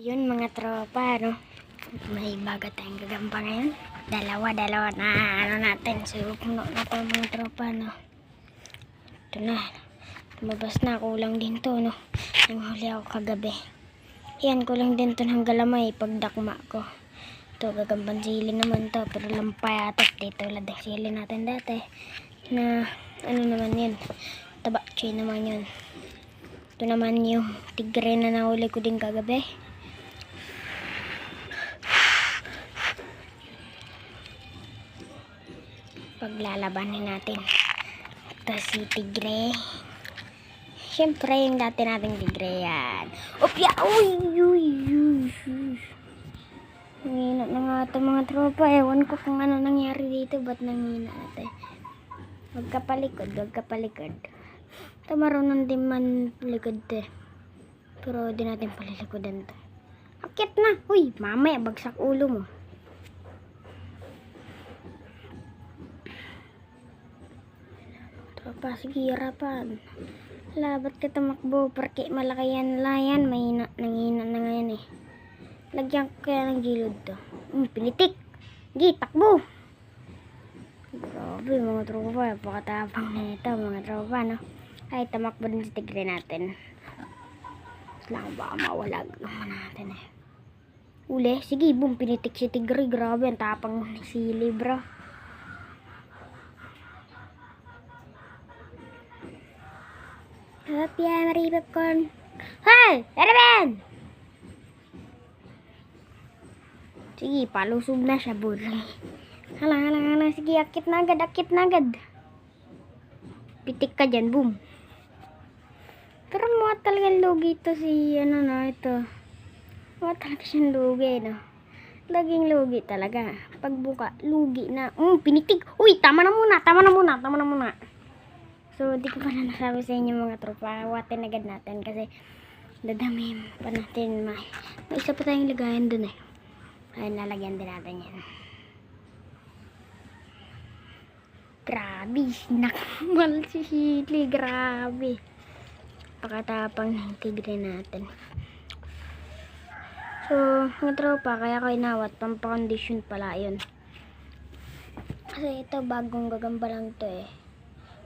Yun mga tropa, no? May bago tayong gagamba ngayon. Dalawa na natin. Puno na to mga tropa, no? Ito na. Lumabas na. Kulang din to, no? Nanghuli ako kagabi. Yan, kulang din to ng galamay pagdakma ko. Ito, gagambang sili naman to. Pero lampayatot. Dito lang ang sili natin dati. Na, ano naman yun? Tabakchay naman yun. Ito naman yung tigre na nahuli ko din kagabi. Paglalabanin natin. Ito si tigre. Siyempre yung dati nating tigre yan. Opya! Uy! Nanghina na nga ito mga tropa. Ewan ko kung ano nangyari dito. Ba't nanghina natin? Huwag ka palikod. Ito marunong din man likod to. Pero di natin palilikodan to. Akit na! Uy! Mamaya bagsak ulo mo. Tropa, sige, harapan. Labat ka tumakbo, porque malaki yan layan. Nanghina na ngayon eh. Lagyan ko kaya ng gilid to. Pinitik! Sige, takbo! Grabe mga tropa, pakatapang na ito mga tropa, no? Ay, tamakbo din si tigre natin. Lang baka mawalag naman natin eh. Uli, sige, boom, pinitik si tigre. Grabe, ang tapang ni sili, bro. Harap yan, maribap kon. Hay! Laraban! Sige, palusog na siya, bro. Halang. Sige, akit na agad. Pitik ka dyan, boom. Pero mga talagang lugi ito si, ito. Mga talaga siyang lugi, no? Laging lugi talaga. Pagbuka, lugi na. Pinitik! Uy, tama na muna. So, di ko pa na nasabi sa inyo mga tropa. Watin agad natin kasi dadami pa natin. May isa pa tayong lagayan dun eh. Ay, lalagyan din natin yan. Grabe, nakmal si Sili. Grabe. Pakatapang ng tigre natin. So, mga tropa, kaya ko inawat. Pampakondisyon pala yun. Kasi ito, bagong gagamba lang to eh.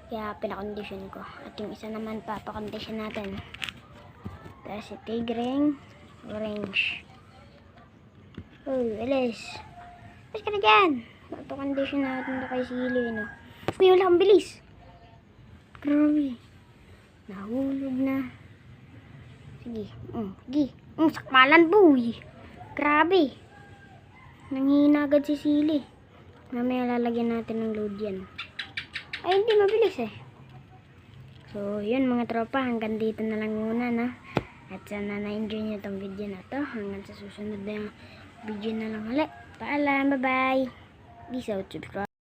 Kaya pinakondisyon ko. At yung isa naman papakondisyon natin. Tapos si tigreng orange. Uy, alis. Alis ka na dyan. Papakondisyon natin ito kay Sili, no? Uy, wala kang bilis. Grabe. Nahulog na. Sige. Sakmalan, boy. Grabe. Nanghina agad si Sili. Mamaya lalagyan natin ng load yan. Ay, hindi mabilis eh. So, yun mga tropa. Hanggang dito na lang muna, no? At sana na-enjoy nyo itong video na to. Hanggang sa susunod na video na lang ulit. Paalam, bye-bye. Peace out, subscribe.